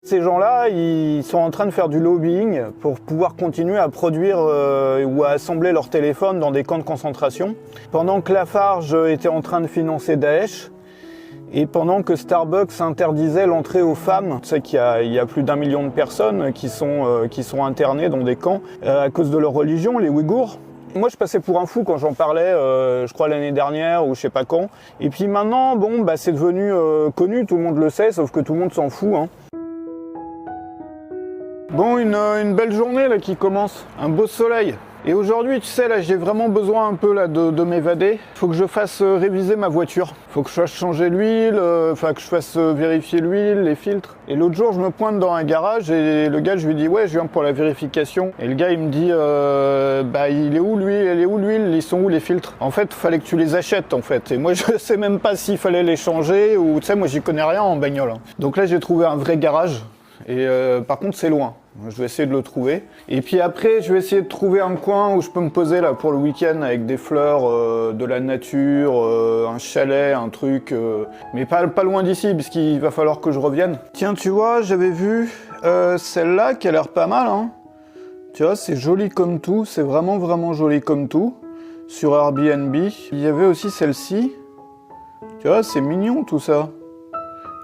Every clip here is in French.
Ces gens-là, ils sont en train de faire du lobbying pour pouvoir continuer à produire ou à assembler leurs téléphones dans des camps de concentration, pendant que Lafarge était en train de financer Daesh et pendant que Starbucks interdisait l'entrée aux femmes. Tu sais qu'il y a plus d'1 million de personnes qui sont internées dans des camps à cause de leur religion, les Ouïghours. Moi, je passais pour un fou quand j'en parlais, je crois l'année dernière ou je sais pas quand. Et puis maintenant, bon, c'est devenu connu, tout le monde le sait, sauf que tout le monde s'en fout, hein. Bon, une belle journée là qui commence, un beau soleil. Et aujourd'hui, tu sais, là, j'ai vraiment besoin un peu là de m'évader. Faut que je fasse réviser ma voiture. Faut que je fasse changer l'huile, que je fasse vérifier l'huile, les filtres. Et l'autre jour, je me pointe dans un garage et le gars, je lui dis ouais, je viens pour la vérification. Et le gars, il me dit il est où l'huile, elle est où l'huile, ils sont où les filtres? En fait, il fallait que tu les achètes en fait. Et moi, je sais même pas s'il fallait les changer ou tu sais, moi, j'y connais rien en bagnole, hein. Donc là, j'ai trouvé un vrai garage. Et par contre, c'est loin. Je vais essayer de le trouver. Et puis après, je vais essayer de trouver un coin où je peux me poser là pour le week-end avec des fleurs, de la nature, un chalet, un truc. Mais pas loin d'ici, puisqu'il va falloir que je revienne. Tiens, tu vois, j'avais vu celle-là qui a l'air pas mal, hein. Tu vois, c'est joli comme tout. C'est vraiment, vraiment joli comme tout. Sur Airbnb. Il y avait aussi celle-ci. Tu vois, c'est mignon tout ça.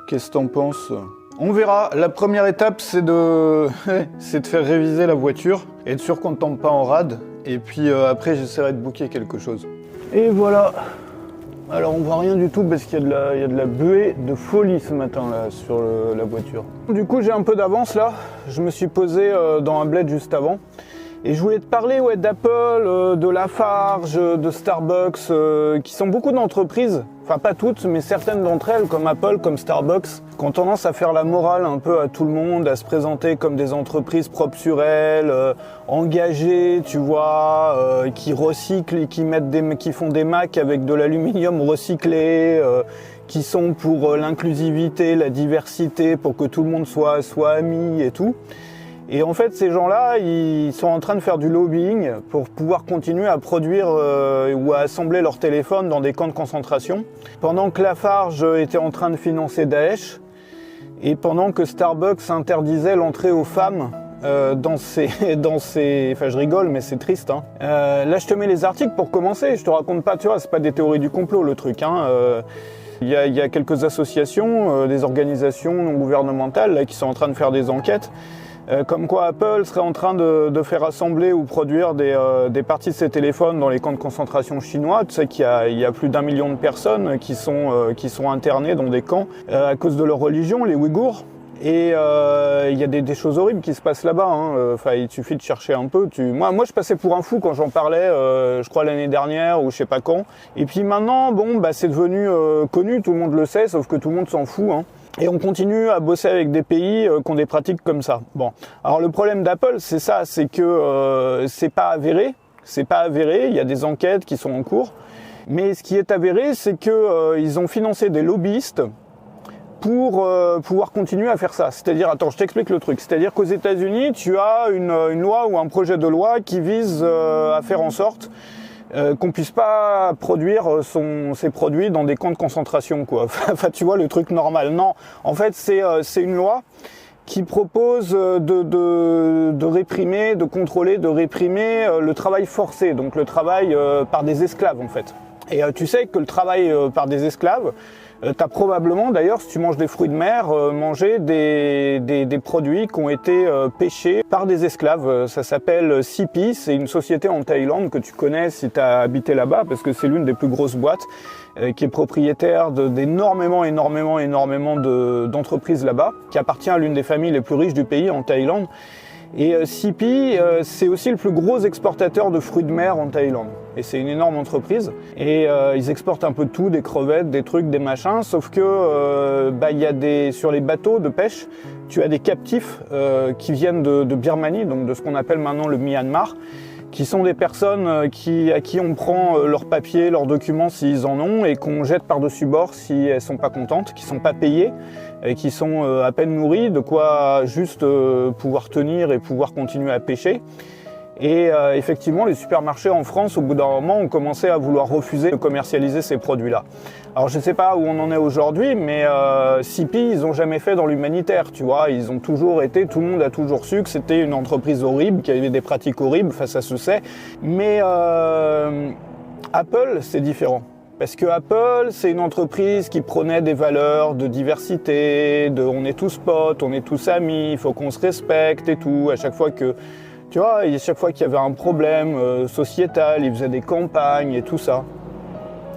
Qu'est-ce que t'en penses ? On verra. La première étape, c'est de faire réviser la voiture, être sûr qu'on ne tombe pas en rade. Et puis après, j'essaierai de booker quelque chose. Et voilà. Alors, on voit rien du tout parce qu'il y a de la buée de folie ce matin là sur la voiture. Du coup, j'ai un peu d'avance là. Je me suis posé dans un bled juste avant. Et je voulais te parler d'Apple, de Lafarge, de Starbucks, qui sont beaucoup d'entreprises, enfin pas toutes, mais certaines d'entre elles, comme Apple, comme Starbucks, qui ont tendance à faire la morale un peu à tout le monde, à se présenter comme des entreprises propres sur elles, engagées, tu vois, qui recyclent et qui font des Macs avec de l'aluminium recyclé, qui sont pour l'inclusivité, la diversité, pour que tout le monde soit ami et tout. Et en fait, ces gens-là, ils sont en train de faire du lobbying pour pouvoir continuer à produire ou à assembler leurs téléphones dans des camps de concentration, pendant que Lafarge était en train de financer Daesh et pendant que Starbucks interdisait l'entrée aux femmes dans ces... Enfin, je rigole, mais c'est triste, hein. Là, je te mets les articles pour commencer. Je te raconte pas, tu vois, c'est pas des théories du complot, le truc, hein. Il y a quelques associations, des organisations non gouvernementales là, qui sont en train de faire des enquêtes. Comme quoi Apple serait en train de faire assembler ou produire des parties de ses téléphones dans les camps de concentration chinois. Tu sais qu'il y a plus d'1 million de personnes qui sont internées dans des camps à cause de leur religion, les Ouïghours. Et il y a des choses horribles qui se passent là-bas, hein. Il suffit de chercher un peu. Moi, je passais pour un fou quand j'en parlais, je crois l'année dernière ou je sais pas quand. Et puis maintenant, bon, c'est devenu connu, tout le monde le sait, sauf que tout le monde s'en fout, hein. Et on continue à bosser avec des pays qui ont des pratiques comme ça. Bon, alors le problème d'Apple, c'est ça, c'est que c'est pas avéré. C'est pas avéré, il y a des enquêtes qui sont en cours. Mais ce qui est avéré, c'est que ils ont financé des lobbyistes pour pouvoir continuer à faire ça. C'est-à-dire, attends, je t'explique le truc. C'est-à-dire qu'aux États-Unis, tu as une loi ou un projet de loi qui vise à faire en sorte qu'on puisse pas produire ses produits dans des camps de concentration, quoi. Enfin, tu vois, le truc normal. Non, en fait, c'est une loi qui propose de réprimer, de contrôler, de réprimer le travail forcé, donc le travail par des esclaves, en fait. Et tu sais que le travail par des esclaves, t'as probablement, d'ailleurs, si tu manges des fruits de mer, mangé des produits qui ont été pêchés par des esclaves. Ça s'appelle CP, c'est une société en Thaïlande que tu connais si tu as habité là-bas, parce que c'est l'une des plus grosses boîtes, qui est propriétaire d'énormément d'entreprises là-bas, qui appartient à l'une des familles les plus riches du pays, en Thaïlande. Et CP, c'est aussi le plus gros exportateur de fruits de mer en Thaïlande. Et c'est une énorme entreprise. Et ils exportent un peu de tout, des crevettes, des trucs, des machins. Sauf que y a sur les bateaux de pêche, tu as des captifs qui viennent de Birmanie, donc de ce qu'on appelle maintenant le Myanmar, qui sont des personnes à qui on prend leurs papiers, leurs documents s'ils en ont, et qu'on jette par-dessus bord si elles sont pas contentes, qui sont pas payées, et qui sont à peine nourries, de quoi juste pouvoir tenir et pouvoir continuer à pêcher. Et effectivement, les supermarchés en France, au bout d'un moment, ont commencé à vouloir refuser de commercialiser ces produits-là. Alors je ne sais pas où on en est aujourd'hui, mais CP, ils n'ont jamais fait dans l'humanitaire, tu vois. Ils ont toujours été, tout le monde a toujours su que c'était une entreprise horrible, qu'il y avait des pratiques horribles, enfin ça se sait. Mais Apple, c'est différent. Parce que Apple, c'est une entreprise qui prônait des valeurs de diversité, de on est tous potes, on est tous amis, il faut qu'on se respecte et tout. À chaque fois que, tu vois, à chaque fois qu'il y avait un problème sociétal, ils faisaient des campagnes et tout ça.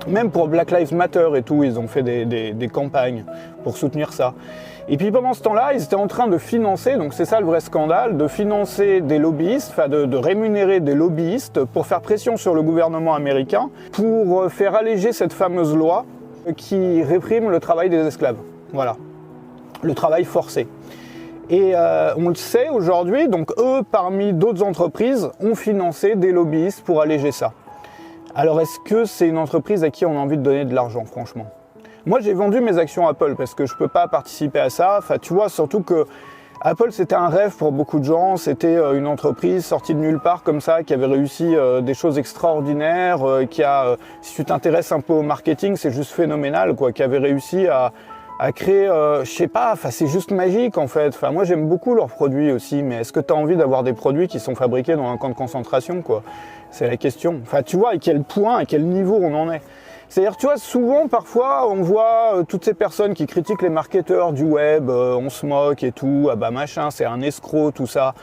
Même pour Black Lives Matter et tout, ils ont fait des campagnes pour soutenir ça. Et puis pendant ce temps-là, ils étaient en train de financer, donc c'est ça le vrai scandale, de financer des lobbyistes, enfin de rémunérer des lobbyistes pour faire pression sur le gouvernement américain pour faire alléger cette fameuse loi qui réprime le travail des esclaves. Voilà, le travail forcé. Et on le sait aujourd'hui, donc eux, parmi d'autres entreprises, ont financé des lobbyistes pour alléger ça. Alors est-ce que c'est une entreprise à qui on a envie de donner de l'argent, franchement ? Moi, j'ai vendu mes actions Apple parce que je ne peux pas participer à ça. Enfin, tu vois, surtout que Apple, c'était un rêve pour beaucoup de gens. C'était une entreprise sortie de nulle part comme ça, qui avait réussi des choses extraordinaires, si tu t'intéresses un peu au marketing, c'est juste phénoménal, quoi, qui avait réussi à créer, je sais pas, enfin, c'est juste magique en fait. Enfin, moi, j'aime beaucoup leurs produits aussi, mais est-ce que tu as envie d'avoir des produits qui sont fabriqués dans un camp de concentration, quoi ? C'est la question. Enfin, tu vois à quel point, à quel niveau on en est. C'est-à-dire, tu vois, souvent, parfois, on voit toutes ces personnes qui critiquent les marketeurs du web, on se moque et tout, ah bah machin, c'est un escroc, tout ça.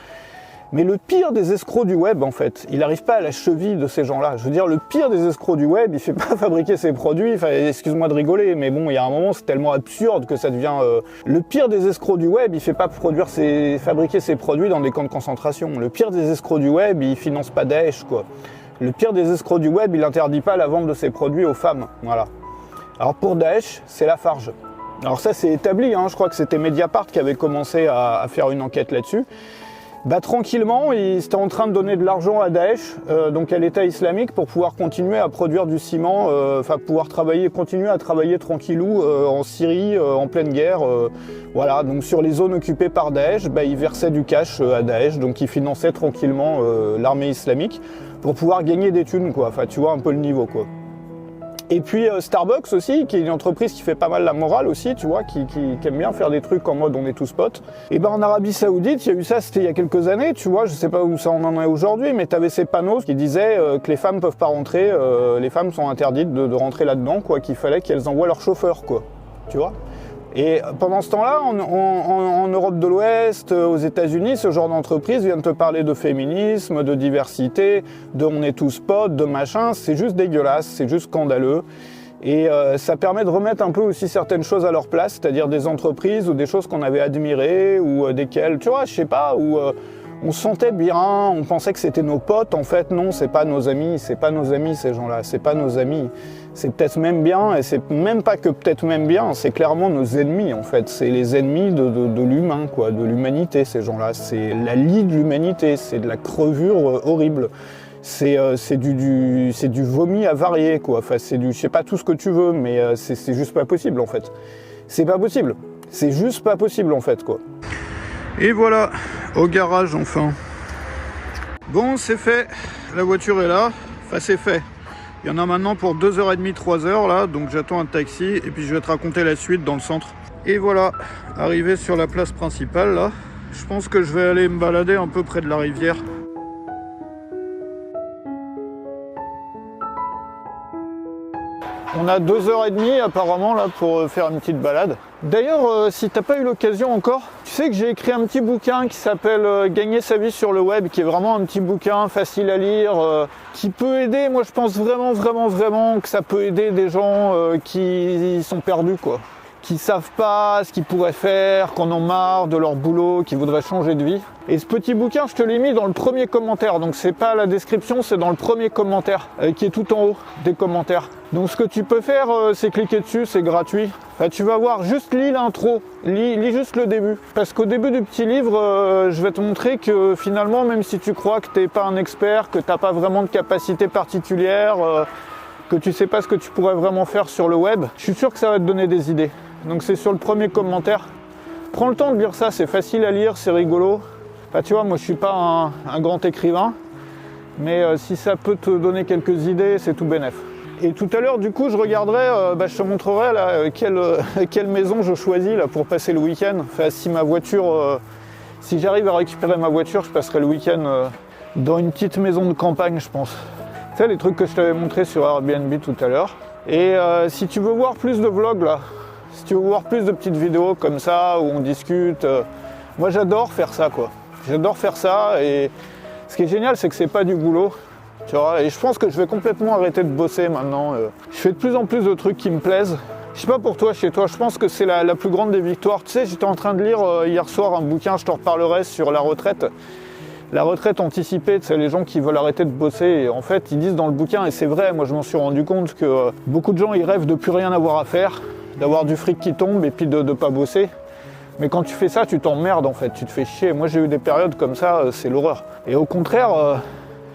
Mais le pire des escrocs du web, en fait, il n'arrive pas à la cheville de ces gens-là. Je veux dire, le pire des escrocs du web, il ne fait pas fabriquer ses produits, enfin, excuse-moi de rigoler, mais bon, il y a un moment, c'est tellement absurde que ça devient... Le pire des escrocs du web, il ne fait pas fabriquer ses produits dans des camps de concentration. Le pire des escrocs du web, il ne finance pas Daesh, quoi. Le pire des escrocs du web, il n'interdit pas la vente de ses produits aux femmes. Voilà. Alors pour Daesh, c'est Lafarge. Alors ça, c'est établi, hein. Je crois que c'était Mediapart qui avait commencé à faire une enquête là-dessus. Bah tranquillement, ils étaient en train de donner de l'argent à Daesh, donc à l'État islamique, pour pouvoir continuer à produire du ciment, enfin pouvoir continuer à travailler tranquillou en Syrie, en pleine guerre. Voilà, donc sur les zones occupées par Daesh, bah, ils versaient du cash à Daesh, donc ils finançaient tranquillement l'armée islamique pour pouvoir gagner des thunes, quoi. Enfin, tu vois un peu le niveau, quoi. Et puis Starbucks aussi, qui est une entreprise qui fait pas mal la morale aussi, tu vois, qui aime bien faire des trucs en mode on est tous potes. Et ben en Arabie Saoudite, il y a eu ça, c'était il y a quelques années, tu vois, je sais pas où ça en est aujourd'hui, mais tu avais ces panneaux qui disaient que les femmes peuvent pas rentrer, les femmes sont interdites de rentrer là-dedans, quoi, qu'il fallait qu'elles envoient leur chauffeur, quoi, tu vois. Et pendant ce temps-là, en Europe de l'Ouest, aux États-Unis, ce genre d'entreprise vient de te parler de féminisme, de diversité, de on est tous potes, de machin. C'est juste dégueulasse, c'est juste scandaleux. Et ça permet de remettre un peu aussi certaines choses à leur place, c'est-à-dire des entreprises ou des choses qu'on avait admirées ou desquelles, tu vois, je sais pas, où on se sentait bien, on pensait que c'était nos potes. En fait, non, c'est pas nos amis, c'est pas nos amis ces gens-là, c'est pas nos amis. C'est peut-être même bien, et c'est même pas que peut-être même bien, c'est clairement nos ennemis en fait. C'est les ennemis de l'humain, quoi, de l'humanité, ces gens-là. C'est la lie de l'humanité, c'est de la crevure horrible. C'est du vomi avarié, quoi. Enfin, c'est du, je sais pas tout ce que tu veux, mais c'est juste pas possible en fait. C'est pas possible. C'est juste pas possible en fait, quoi. Et voilà, au garage enfin. Bon, c'est fait, la voiture est là, enfin c'est fait. Il y en a maintenant pour 2h30, 3h là, donc j'attends un taxi et puis je vais te raconter la suite dans le centre. Et voilà, arrivé sur la place principale là, je pense que je vais aller me balader un peu près de la rivière. On a 2h30 apparemment là pour faire une petite balade. D'ailleurs, si t'as pas eu l'occasion encore, tu sais que j'ai écrit un petit bouquin qui s'appelle Gagner sa vie sur le web, qui est vraiment un petit bouquin facile à lire, qui peut aider. Moi je pense vraiment que ça peut aider des gens qui sont perdus, quoi. Qui savent pas ce qu'ils pourraient faire, qu'on en marre de leur boulot, qui voudraient changer de vie. Et ce petit bouquin, je te l'ai mis dans le premier commentaire, donc c'est pas la description, c'est dans le premier commentaire, qui est tout en haut des commentaires. Donc ce que tu peux faire, c'est cliquer dessus, c'est gratuit. Enfin, tu vas voir, juste lis l'intro, lis juste le début. Parce qu'au début du petit livre, je vais te montrer que finalement, même si tu crois que t'es pas un expert, que t'as pas vraiment de capacité particulière, que tu sais pas ce que tu pourrais vraiment faire sur le web, je suis sûr que ça va te donner des idées. Donc c'est sur le premier commentaire. Prends le temps de lire ça, c'est facile à lire, c'est rigolo. Enfin, tu vois, moi je suis pas un grand écrivain, Mais si ça peut te donner quelques idées, c'est tout bénef. Et tout à l'heure, du coup, je regarderai, je te montrerai là, quelle maison je choisis là, pour passer le week-end. Enfin, si ma voiture, si j'arrive à récupérer ma voiture, je passerai le week-end dans une petite maison de campagne, je pense. Tu sais, les trucs que je t'avais montré sur Airbnb tout à l'heure. Et si tu veux voir plus de vlogs là, si tu veux voir plus de petites vidéos comme ça, où on discute, moi j'adore faire ça quoi. J'adore faire ça et ce qui est génial, c'est que c'est pas du boulot. Tu vois, et je pense que je vais complètement arrêter de bosser maintenant. Je fais de plus en plus de trucs qui me plaisent. Je sais pas pour toi, chez toi, je pense que c'est la plus grande des victoires. Tu sais, j'étais en train de lire hier soir un bouquin, je t'en reparlerai, sur la retraite. La retraite anticipée, c'est les gens qui veulent arrêter de bosser. Et en fait, ils disent dans le bouquin, et c'est vrai, moi je m'en suis rendu compte, que beaucoup de gens, ils rêvent de plus rien avoir à faire, d'avoir du fric qui tombe et puis de pas bosser. Mais quand tu fais ça, tu t'emmerdes en fait, tu te fais chier. Moi j'ai eu des périodes comme ça, c'est l'horreur. Et au contraire,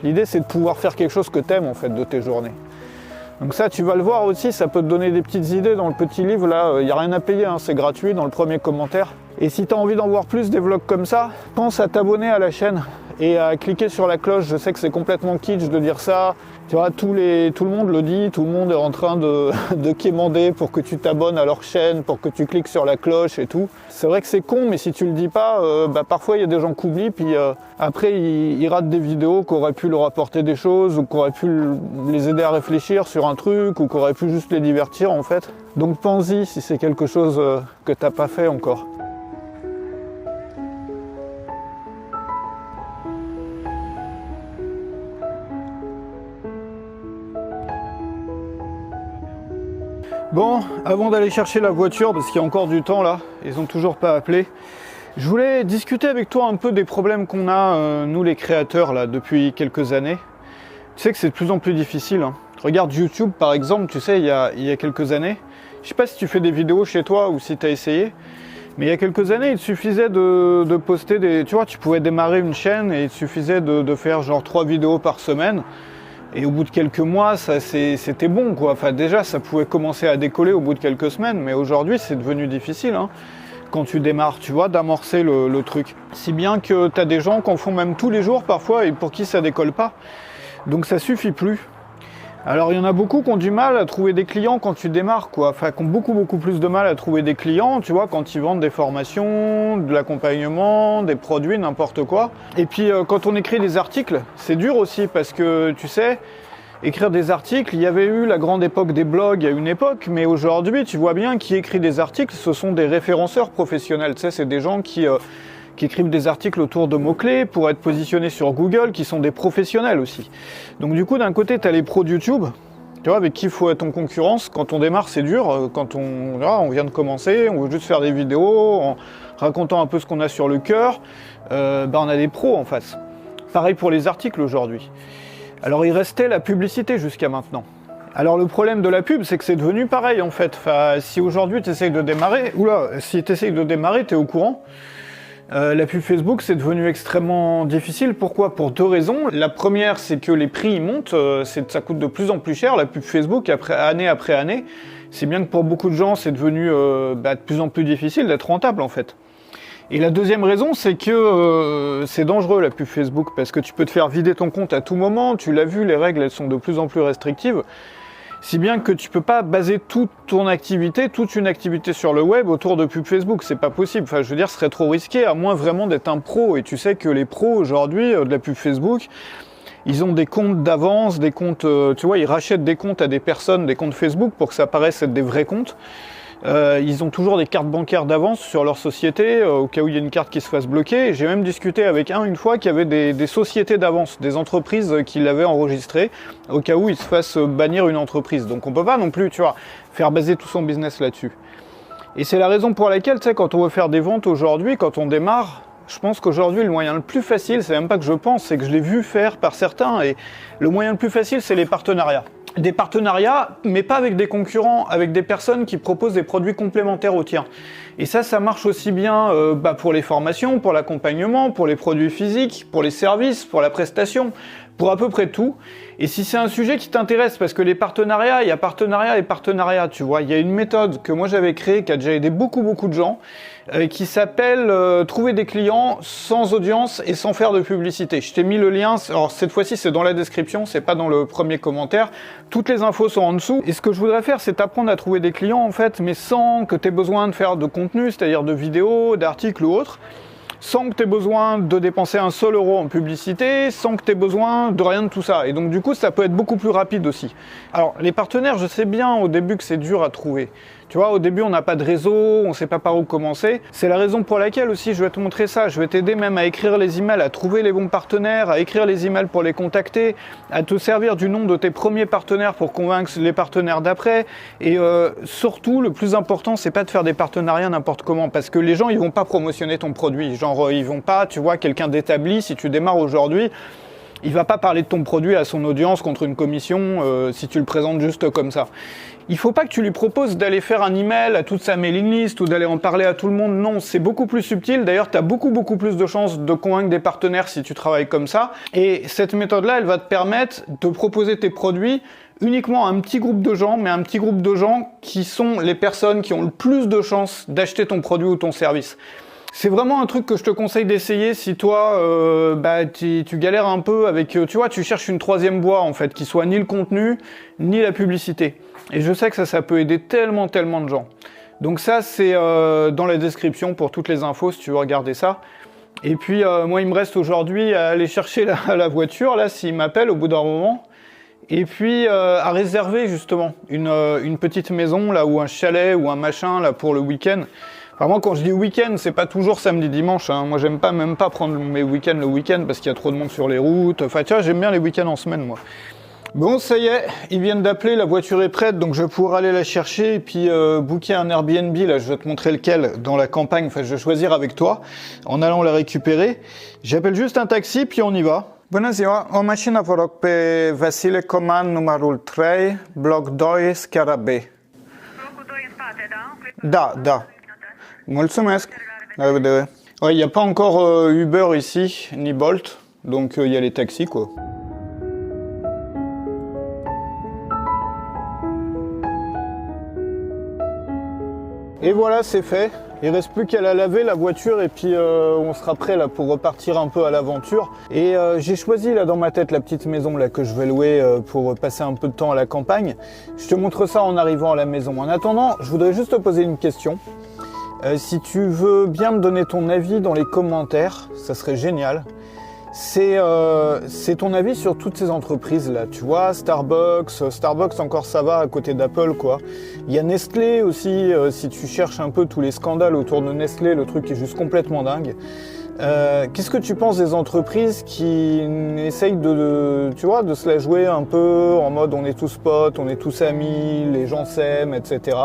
l'idée c'est de pouvoir faire quelque chose que t'aimes en fait de tes journées. Donc ça tu vas le voir aussi, ça peut te donner des petites idées dans le petit livre là, il n'y a rien à payer, hein, c'est gratuit dans le premier commentaire. Et si tu as envie d'en voir plus des vlogs comme ça, pense à t'abonner à la chaîne et à cliquer sur la cloche. Je sais que c'est complètement kitsch de dire ça. Tu vois, tout le monde le dit, tout le monde est en train de quémander pour que tu t'abonnes à leur chaîne, pour que tu cliques sur la cloche et tout. C'est vrai que c'est con, mais si tu le dis pas, parfois il y a des gens qui oublient, puis après ils ratent des vidéos qui auraient pu leur apporter des choses, ou qui auraient pu les aider à réfléchir sur un truc, ou qui auraient pu juste les divertir en fait. Donc pense-y si c'est quelque chose que t'as pas fait encore. Bon, avant d'aller chercher la voiture, parce qu'il y a encore du temps là, ils ont toujours pas appelé, je voulais discuter avec toi un peu des problèmes qu'on a, nous les créateurs, là, depuis quelques années. Tu sais que c'est de plus en plus difficile, hein. Regarde YouTube par exemple, tu sais, il y a quelques années, je sais pas si tu fais des vidéos chez toi ou si tu as essayé, mais il y a quelques années, il suffisait de poster des... Tu vois, tu pouvais démarrer une chaîne et il suffisait de faire genre 3 vidéos par semaine. Et au bout de quelques mois, c'était bon quoi. Enfin déjà, ça pouvait commencer à décoller au bout de quelques semaines, mais aujourd'hui, c'est devenu difficile, hein, quand tu démarres, tu vois, d'amorcer le truc. Si bien que tu as des gens qui en font même tous les jours parfois et pour qui ça décolle pas. Donc ça suffit plus. Alors il y en a beaucoup qui ont du mal à trouver des clients quand tu démarres, quoi. Enfin, qui ont beaucoup plus de mal à trouver des clients, tu vois, quand ils vendent des formations, de l'accompagnement, des produits, n'importe quoi. Et puis quand on écrit des articles, c'est dur aussi parce que, tu sais, écrire des articles, il y avait eu la grande époque des blogs à une époque, mais aujourd'hui, tu vois bien qui écrit des articles, ce sont des référenceurs professionnels, tu sais, c'est des gens qui écrivent des articles autour de mots-clés pour être positionnés sur Google, qui sont des professionnels aussi. Donc du coup, d'un côté, tu as les pros de YouTube, tu vois, avec qui il faut être en concurrence. Quand on démarre, c'est dur. Quand on vient de commencer, on veut juste faire des vidéos en racontant un peu ce qu'on a sur le cœur, on a des pros en face. Pareil pour les articles aujourd'hui. Alors il restait la publicité jusqu'à maintenant. Alors le problème de la pub, c'est que c'est devenu pareil en fait. Enfin, si aujourd'hui tu essayes de démarrer, t'es au courant. La pub Facebook, c'est devenu extrêmement difficile. Pourquoi ? Pour 2 raisons. La première, c'est que les prix montent, ça coûte de plus en plus cher, la pub Facebook, année après année. C'est bien que pour beaucoup de gens, c'est devenu de plus en plus difficile d'être rentable, en fait. Et la deuxième raison, c'est que c'est dangereux, la pub Facebook, parce que tu peux te faire vider ton compte à tout moment. Tu l'as vu, les règles, elles sont de plus en plus restrictives. Si bien que tu peux pas baser toute une activité sur le web autour de pub Facebook, c'est pas possible. Enfin, je veux dire, ce serait trop risqué, à moins vraiment d'être un pro. Et tu sais que les pros aujourd'hui de la pub Facebook, ils ont des comptes d'avance, des comptes, tu vois, ils rachètent des comptes à des personnes, des comptes Facebook pour que ça paraisse être des vrais comptes. Ils ont toujours des cartes bancaires d'avance sur leur société, au cas où il y a une carte qui se fasse bloquer. J'ai même discuté avec une fois qui avait des sociétés d'avance, des entreprises qui l'avaient enregistré, au cas où il se fasse bannir une entreprise. Donc on peut pas non plus, tu vois, faire baser tout son business là-dessus. Et c'est la raison pour laquelle, tu sais, quand on veut faire des ventes aujourd'hui, quand on démarre, je pense qu'aujourd'hui, le moyen le plus facile, c'est même pas que je pense, c'est que je l'ai vu faire par certains, et le moyen le plus facile, c'est les partenariats. Des partenariats, mais pas avec des concurrents, avec des personnes qui proposent des produits complémentaires aux tiens. Et ça marche aussi bien pour les formations, pour l'accompagnement, pour les produits physiques, pour les services, pour la prestation, pour à peu près tout. Et si c'est un sujet qui t'intéresse, parce que les partenariats, il y a partenariat et partenariat, tu vois. Il y a une méthode que moi j'avais créée, qui a déjà aidé beaucoup de gens, qui s'appelle trouver des clients sans audience et sans faire de publicité. Je t'ai mis le lien, alors cette fois-ci c'est dans la description, c'est pas dans le premier commentaire. Toutes les infos sont en dessous. Et ce que je voudrais faire, c'est t'apprendre à trouver des clients en fait, mais sans que tu aies besoin de faire de contenu, c'est-à-dire de vidéos, d'articles ou autres. Sans que tu aies besoin de dépenser un seul euro en publicité, sans que tu aies besoin de rien de tout ça. Et donc du coup, ça peut être beaucoup plus rapide aussi. Alors, les partenaires, je sais bien au début que c'est dur à trouver. Tu vois, au début, on n'a pas de réseau, on ne sait pas par où commencer. C'est la raison pour laquelle aussi, je vais te montrer ça. Je vais t'aider même à écrire les emails, à trouver les bons partenaires, à écrire les emails pour les contacter, à te servir du nom de tes premiers partenaires pour convaincre les partenaires d'après. Et surtout, le plus important, c'est pas de faire des partenariats n'importe comment, parce que les gens, ils vont pas promotionner ton produit. Genre, ils vont pas, tu vois, quelqu'un d'établi, si tu démarres aujourd'hui, il va pas parler de ton produit à son audience contre une commission si tu le présentes juste comme ça. Il faut pas que tu lui proposes d'aller faire un email à toute sa mailing list ou d'aller en parler à tout le monde. Non, c'est beaucoup plus subtil. D'ailleurs, tu as beaucoup plus de chances de convaincre des partenaires si tu travailles comme ça. Et cette méthode-là, elle va te permettre de proposer tes produits uniquement à un petit groupe de gens, mais un petit groupe de gens qui sont les personnes qui ont le plus de chances d'acheter ton produit ou ton service. C'est vraiment un truc que je te conseille d'essayer si toi, tu galères un peu avec, tu vois, tu cherches une troisième voie en fait, qui soit ni le contenu, ni la publicité. Et je sais que ça peut aider tellement de gens. Donc ça, c'est dans la description pour toutes les infos si tu veux regarder ça. Et puis, moi, il me reste aujourd'hui à aller chercher la voiture, là, s'il m'appelle au bout d'un moment. Et puis, à réserver justement une petite maison, là, ou un chalet, ou un machin, là, pour le week-end. Enfin, moi, quand je dis week-end, c'est pas toujours samedi-dimanche. Hein. Moi, j'aime pas même pas prendre mes week-ends le week-end parce qu'il y a trop de monde sur les routes. Enfin, tu vois, j'aime bien les week-ends en semaine, moi. Bon, ça y est, ils viennent d'appeler, la voiture est prête, donc je vais pouvoir aller la chercher et puis booker un Airbnb. Là, je vais te montrer lequel dans la campagne. Enfin, je vais choisir avec toi en allant la récupérer. J'appelle juste un taxi, puis on y va. Bună ziua, o mașină vă rog pe Vasile Coman, numărul 3, bloc 2, scara B. Blocul 2 în spate, da? Da. Mulțumesc. La revedere. Ouais, il n'y a pas encore Uber ici, ni Bolt, donc il y a les taxis, quoi. Et voilà, c'est fait. Il reste plus qu'à la laver, la voiture, et puis on sera prêt là pour repartir un peu à l'aventure. Et j'ai choisi là dans ma tête la petite maison là que je vais louer pour passer un peu de temps à la campagne. Je te montre ça en arrivant à la maison. En attendant, je voudrais juste te poser une question. Si tu veux bien me donner ton avis dans les commentaires, ça serait génial. C'est ton avis sur toutes ces entreprises là, tu vois, Starbucks encore ça va à côté d'Apple quoi. Il y a Nestlé aussi, si tu cherches un peu tous les scandales autour de Nestlé, le truc est juste complètement dingue. Qu'est-ce que tu penses des entreprises qui essayent tu vois, de se la jouer un peu en mode on est tous potes, on est tous amis, les gens s'aiment, etc.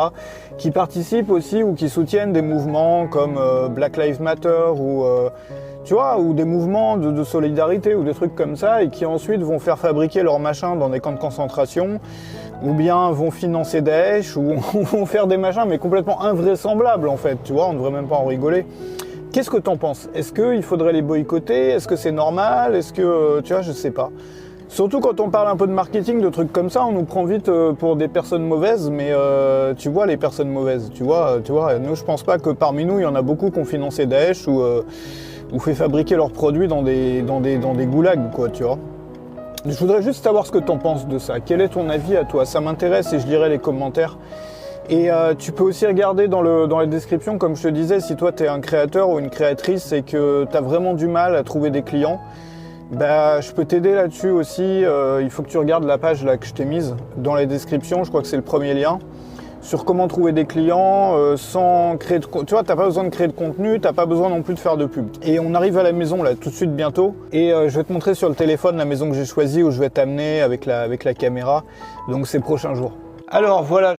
Qui participent aussi ou qui soutiennent des mouvements comme Black Lives Matter ou tu vois, ou des mouvements de solidarité ou des trucs comme ça et qui ensuite vont faire fabriquer leurs machins dans des camps de concentration ou bien vont financer Daesh ou vont faire des machins mais complètement invraisemblables en fait, tu vois, on ne devrait même pas en rigoler. Qu'est-ce que t'en penses? Est-ce qu'il faudrait les boycotter? Est-ce que c'est normal? Est-ce que, tu vois, je sais pas. Surtout quand on parle un peu de marketing, de trucs comme ça, on nous prend vite pour des personnes mauvaises, mais tu vois les personnes mauvaises, tu vois, nous je pense pas que parmi nous il y en a beaucoup qui ont financé Daesh ou fait fabriquer leurs produits dans des goulags, quoi, tu vois. Je voudrais juste savoir ce que t'en penses de ça. Quel est ton avis à toi? Ça m'intéresse et je lirai les commentaires. Et tu peux aussi regarder dans la description, comme je te disais, si toi t'es un créateur ou une créatrice et que t'as vraiment du mal à trouver des clients, bah je peux t'aider là-dessus aussi. Il faut que tu regardes la page là que je t'ai mise dans la description, je crois que c'est le premier lien, sur comment trouver des clients sans créer de... Tu vois, t'as pas besoin de créer de contenu, t'as pas besoin non plus de faire de pub. Et on arrive à la maison là tout de suite bientôt. Et je vais te montrer sur le téléphone la maison que j'ai choisie où je vais t'amener avec la caméra. Donc ces prochains jours. Alors voilà,